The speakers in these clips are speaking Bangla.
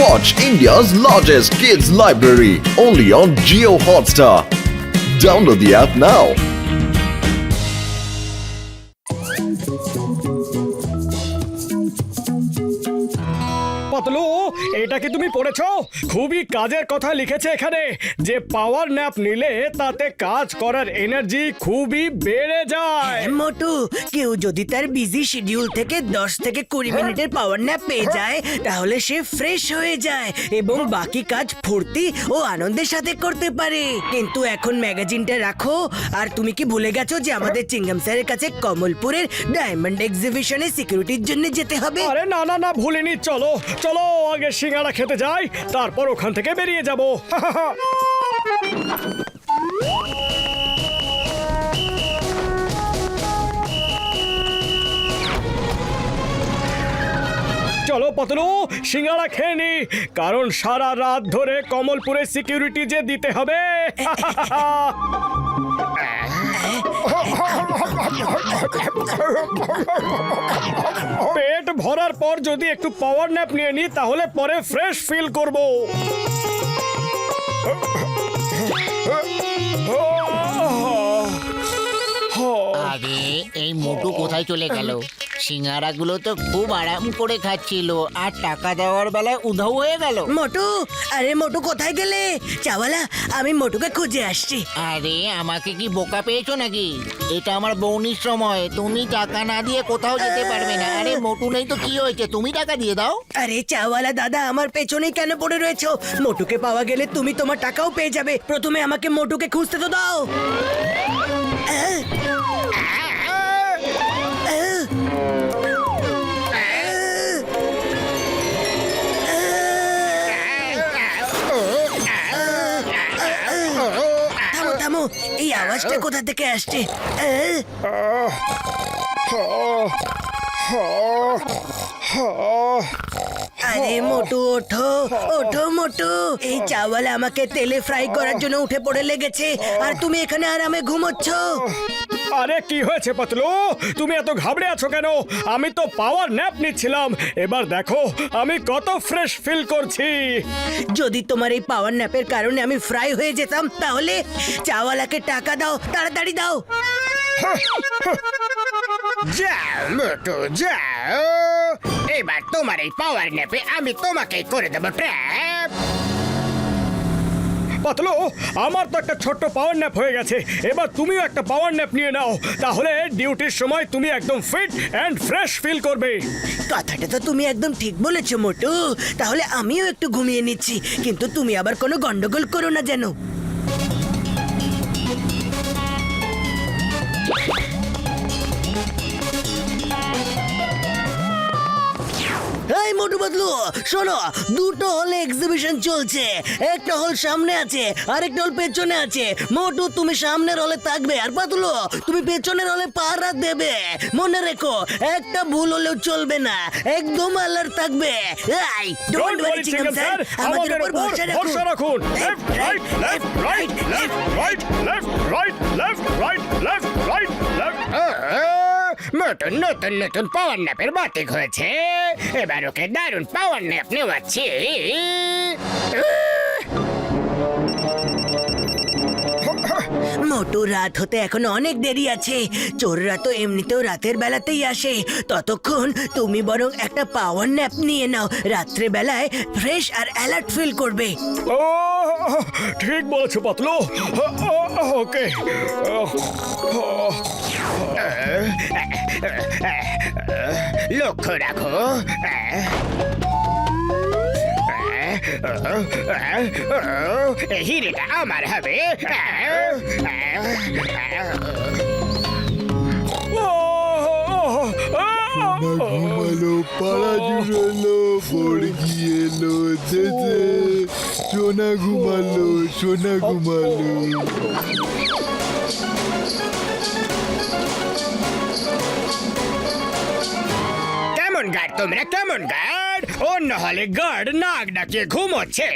Watch India's largest kids library only on Jio Hotstar. Download the app now. Patlu, এটা কি তুমি পড়েছো? খুবই কাজের কথা লিখেছে এখানে যে পাওয়ার ন্যাপ নিলে তাতে কাজ করার এনার্জি খুবই বেড়ে যায়। মোটু, কেউ যদি তার বিজি শিডিউল থেকে 10 থেকে 20 মিনিটের পাওয়ার ন্যাপ পেয়ে যায় তাহলে সে ফ্রেশ হয়ে যায় এবং বাকি কাজ ফুর্তি ও আনন্দের সাথে করতে পারে। কিন্তু এখন ম্যাগাজিনটা রাখো। আর তুমি কি ভুলে গেছো যে আমাদের চিংগাম স্যারের কাছে কমলপুরের ডায়মন্ড এক্সিবিশনে সিকিউরিটির জন্য যেতে হবে? আরে না না না, ভুলিনি। চলো চলো আগে সিঙ্গারা খেতে যাই, তারপর ওখান থেকে বেরিয়ে যাব। চলো পাতলু, সিঙ্গারা খেয়ে নি, কারণ সারা রাত ধরে কমলপুরের সিকিউরিটি যে দিতে হবে। পেট ভরার পর যদি একটু পাওয়ার ন্যাপ নিয়ে নি তাহলে পরে ফ্রেশ ফিল করব। আরে এই মোটু কোথায় চলে গেল? সিঙ্গারাগুলো তো খুব আরাম করে খাচ্ছিল আর টাকা দেওয়ার বেলায় উধাও হয়ে গেল। মোটু, আরে মোটু কোথায় গেলে? চাওয়ালা, আমি মোটুকে খুঁজে আসছি। আরে আমাকে কি বোকা পেয়েছো নাকি? এটা আমার বৌনির সময়, তুমি টাকা না দিয়ে কোথাও যেতে পারবে না। আরে মোটু নেই তো কি হয়েছে, তুমি টাকা দিয়ে দাও। আরে চাওয়ালা দাদা, আমার পেছনেই কেন পড়ে রয়েছো? মোটুকে পাওয়া গেলে তুমি তোমার টাকাও পেয়ে যাবে। প্রথমে আমাকে মোটুকে খুঁজতে তো দাও। থামো থামো, এই আওয়াজটা কোথা থেকে আসছে? আরে মোটু, ওঠো ওঠো মোটু। এই চাওয়াল আমাকে তেলে ফ্রাই করার জন্য উঠে পড়ে লেগেছে আর তুমি এখানে আরামে ঘুমোচ্ছ। আরে কি হয়েছে পাতলু, তুমি এত ঘাবড়ে আছো কেন? আমি তো পাওয়ার ন্যাপ নিচ্ছিলাম। এবার দেখো আমি কত ফ্রেশ ফিল করছি। যদি তোমার এই পাওয়ার ন্যাপের কারণে আমি ফ্রাই হয়ে যেতাম তাহলে চাওয়ালাকে টাকা দাও, তাড়াতাড়ি দাও। যাও মোটু যাও, এবার তোমার এই পাওয়ার ন্যাপে আমি তোমাকে করে দেবো ট্র্যাপ। পাতলু, আমার তো একটা ছোট্ট পাওয়ার ন্যাপ হয়ে গেছে, এবার তুমিও একটা পাওয়ার ন্যাপ নিয়ে নাও, তাহলে ডিউটির সময় তুমি একদম ফিট এন্ড ফ্রেশ ফিল করবে। কথাটা তো তুমি একদম ঠিক বলেছো মোটু। তাহলে আমিও একটু ঘুমিয়ে নিচ্ছি, কিন্তু তুমি আবার কোনো গন্ডগোল করো না যেন। এই মোটু বদলু, শোনো, দুটো হলে এক্সিবিশন চলছে। একটা হল সামনে আছে আর একটা হল পেছনে আছে। মোটু, তুমি সামনের হলে থাকবে আর পাতলু তুমি পেছনের হলে পাহারা দেবে। মনে রেখো, একটা ভুল হলেও চলবে না, একদম আলার্ট থাকবে। এই ডোন্ট ওয়ারি চিকেন স্যার, আমাদের উপর ভরসা রাখুন। Left right left right left right left right left right left right left. Motu নতুন নতুন পাওয়ার ন্যাপের বাতিক হয়েছে, এবার ওকে দারুণ পাওয়ার ন্যাপ নেওয়াচ্ছি। মোটু, রাত হতে এখন অনেক দেরি আছে। চোররা তো এমনিতেও রাতের বেলাতেই আসে। ততক্ষণ তুমি বরং একটা পাওয়ার ন্যাপ নিয়ে নাও, রাত্রে বেলায় ফ্রেশ আর অ্যালার্ট ফিল করবে। ও ঠিক বলেছো পাতলু। ওকে। লক্ষ্য রাখো, হিরেটা আমার হবে। ঘুমালো, পাড়া জুড়ালো, বড়গি এলো, যেতে সোনা ঘুমালো, সোনা ঘুমালো। কেমন গার্ড তোমরা, কেমন গার্ড? গার্ড, অন্য হলে গার্ড নাক ডাকিয়ে ঘুমোচ্ছে।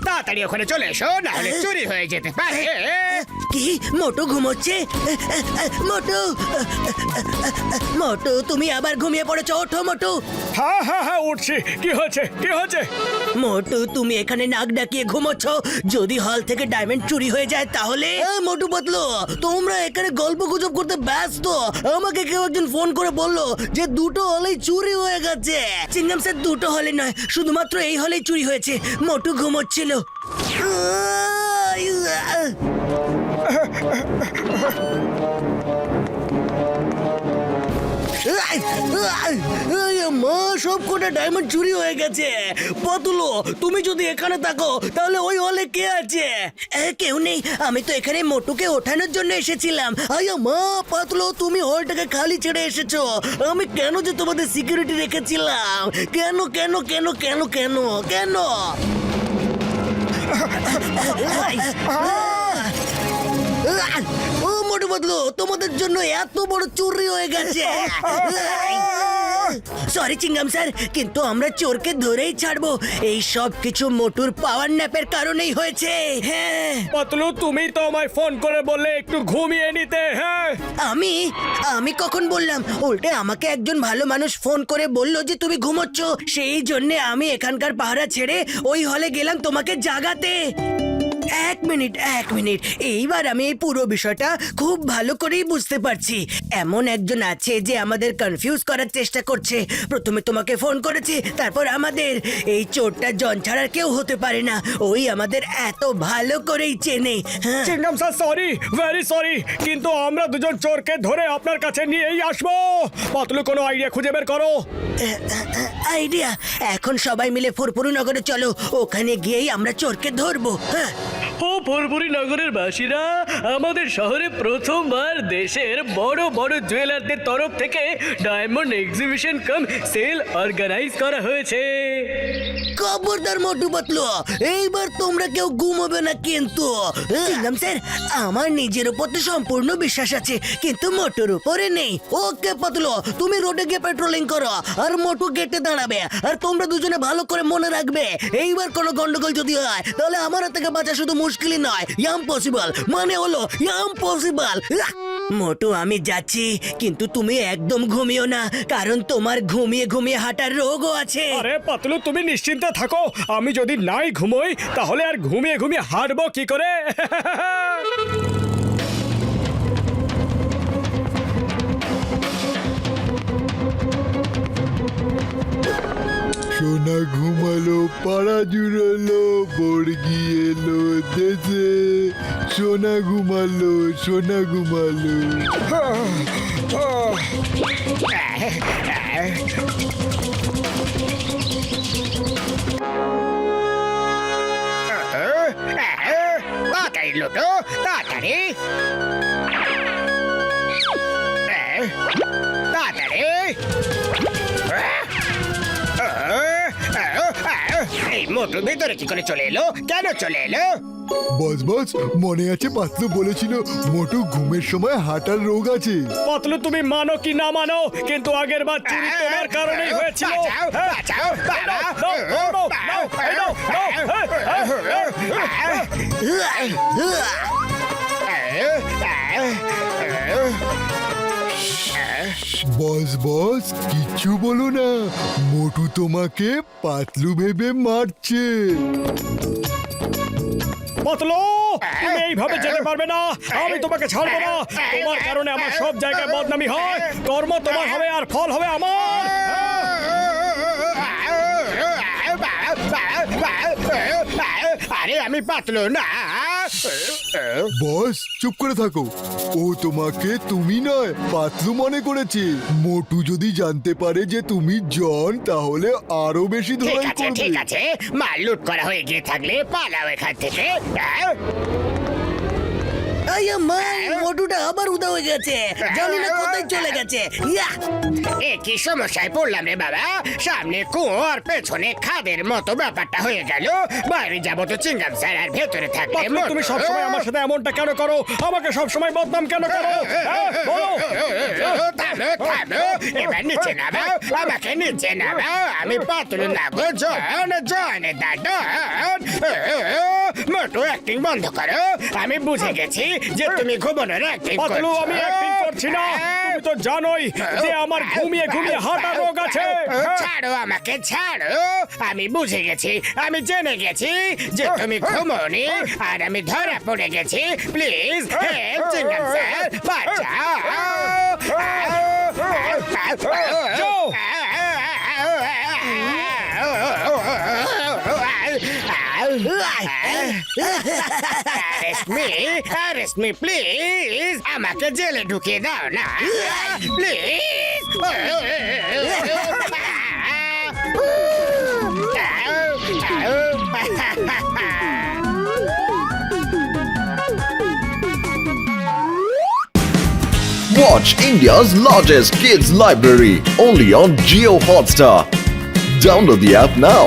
তাড়াতাড়ি ওখানে চলে এসো, না হলে চুরি হয়ে যেতে পারে। কি মোটু ঘুমোচ্ছে? মোটু, মোটু তুমি আবার ঘুমিয়ে পড়েছো। ওঠো মোটু। হ্যাঁ হ্যাঁ হ্যাঁ, উঠছি। কি হয়েছে, কি হয়েছে? মোটু তুমি এখানে নাক ডাকিয়ে ঘুমোচ্ছ। যদি হল থেকে ডায়মন্ড চুরি হয়ে যায় তাহলে? মোটু পাতলু, তোমরা এখানে গল্প গুজব করতে ব্যস্ত। আমাকে কেউ একজন ফোন করে বললো যে দুটো হলেই চুরি হয়ে গেছে। চিংগাম স্যার, দুটো হলে নয়, শুধুমাত্র এই হলেই চুরি হয়েছে। মোটু ঘুমোচ্ছিল। মা, সব কটা ডায়মন্ড চুরি হয়ে গেছে। পাতলু, তুমি যদি এখানে থাকো তাহলে ওই হলে কে আছে? কেউ নেই, আমি তো এখানে মোটুকে ওঠানোর জন্য এসেছিলাম। আয়া মা, পাতলু তুমি হলটাকে খালি ছেড়ে এসেছো। আমি কেন যে তোমাদের সিকিউরিটি রেখেছিলাম? কেন কেন কেন কেন কেন কেন? ও মোটু পাতলু, তোমাদের জন্য এত বড় চুরি হয়ে গেছে। সরি চিংগাম স্যার, কিন্তু আমরা চোরকে ধরেই ছাড়বো। এই সব কিছু মোটুর পাওয়ার ন্যাপের কারণেই হয়েছে। হ্যাঁ পাতলু, তুমি তো আমায় ফোন করে বললে একটু ঘুমিয়ে নিতে। হ্যাঁ, আমি আমি কখন বললাম? উল্টে আমাকে একজন ভালো মানুষ ফোন করে বলল যে তুমি ঘুমোচ্ছ। সেই জন্য আমি এখানকার পাহারা ছেড়ে ওই হলে গেলাম তোমাকে জাগাতে। এক মিনিট, এইবার আমি এই পুরো বিষয়টা খুব ভালো করেই বুঝতে পারছি। এমন একজন আছে যে আমাদের কনফিউজ করার চেষ্টা করছে। প্রথমে তোমাকে ফোন করেছে, তারপর আমাদের। এই চোরটা জন ছাড়ার কেউ হতে পারে না। ওই আমাদের এত ভালো করেই চেনে। হ্যাঁ, চিংগাম স্যার, সরি, ভেরি সরি, কিন্তু আমরা দুজন চোরকে ধরে আপনার কাছে নিয়েই আসবো। পাতলু, কোনো আইডিয়া খুঁজে বের করো। আইডিয়া? এখন সবাই মিলে ফুরফুরি নগরে চলো, ওখানে গিয়েই আমরা চোরকে ধরবো। হ্যাঁ, ও ফুরফুরি নগরের বাসীরা, আমাদের শহরে প্রথমবার দেশের বড় বড় জুয়েলারদের তরফ থেকে diamond exhibition cum sale organize করা হয়েছে। খবরদার মোটু পাতলু, এইবার তোমরা কেউ ঘুমোবে না কিন্তু। চিংগাম স্যার, আমার নিজের উপর তো সম্পূর্ণ বিশ্বাস আছে, কিন্তু মোটুর উপরে নেই। ওকে পাতলু, তুমি রোডে গিয়ে পেট্রোলিং করো, আর মোটু গেটে দাঁড়াবে। আর তোমরা দুজনে ভালো করে মনে রাখবে, এইবার কোনো গন্ডগোল যদি হয় তাহলে আমার হাত থেকে বাঁচা শুধু মুশকিলই নয়, ইম্পসিবল। মানে হলো ইম্পসিবল। মোটু, আমি যাচ্ছি, কিন্তু তুমি একদম ঘুমিও না, কারণ তোমার ঘুমিয়ে ঘুমিয়ে হাঁটার রোগও আছে। আরে পাতলু, তুমি নিশ্চিন্তে থাকো। আমি যদি নাই ঘুমোই তাহলে আর ঘুমিয়ে ঘুমিয়ে হাঁটবো কি করে? সোনা ঘুমালো, পাড়া জুড়ালো, বর্গি এলো দেশে। সোনা ঘুমালো, সোনা ঘুমালো। তাড়াতাড়ি লুটো, তাড়াতাড়ি তাড়াতাড়ি। এই মোটর ভিতরে কি করে চলে এলো? কেন চলে এলো? বস, মনে আছে পাতলু বলেছিল মোটু ঘুমের সময় হাঁটার রোগ আছে। পাতলু, তুমি মানো কি না মানো, কিন্তু আগের বার চুরি তোমার কারণেই হয়েছিল। বাঁচাও, বাঁচাও, বস কিচ্ছু বলো না, মোটু তোমাকে পাতলু ভেবে মারছে। পাতলু, তুমি এইভাবে যেতে পারবে না। আমি তোমাকে ছাড়বো না। তোমার কারণে আমার সব জায়গায় বদনামি হয়। কর্ম তোমার হবে আর ফল হবে আমার। আরে আমি পাতলু না। বস চুপ করে থাকো, ও তোমাকে তুমি নয় পাতলু মনে করেছে। মোটু যদি জানতে পারে যে তুমি জন, তাহলে আরো বেশি ঠিক ধরাই আছে, করবে। ঠিক আছে, মাল লুট করা হয়ে গিয়ে থাকলে পালাও এখান থেকে। আইয়া মাই মোটুটা আবার উদা হয়ে গেছে, জানি না কোথায় চলে গেছে। ইয়া এ কি সমস্যায় পড়লাম রে বাবা, সামনে কুয়োর পেছনে খাদের মতো ব্যাপারটা হয়ে গেল। বাইরে যাবো তো চিংগাম স্যার, আর ভেতরে থাকবে পাতলু, তুমি সবসময় আমার সাথে এমনটা কেন করো? আমাকে সবসময় বদনাম কেন করো? হ্যাঁ, বলো। থামো থামো, এবার নিচে নামাও, আমাকে নিচে নামাও। আমি পাতলু নাগো, জন জন দাদা। মোটু অ্যাক্টিং বন্ধ করো, আমি বুঝে গেছি যে তুমি ঘুমানোর অ্যাক্টিং পাতলু, করছো। আমি অ্যাক্টিং করছি না। তুমি তো জানোই যে আমার ঘুমিয়ে ঘুমিয়ে হাঁটা রোগ আছে। ছাড়ো আমাকে, ছাড়ো। আমি বুঝে গেছি, আমি জেনে গেছি যে তুমি ঘুমোনি, আর আমি ধরা পড়ে গেছি। প্লিজ হেল্প চিংগাম স্যার, বাঁচাও। যাও। Arrest me, please. আমাকে জেলে ঢুকিয়ে দাও না, please. Watch India's largest kids library only on Geo Hotstar. Download the app now.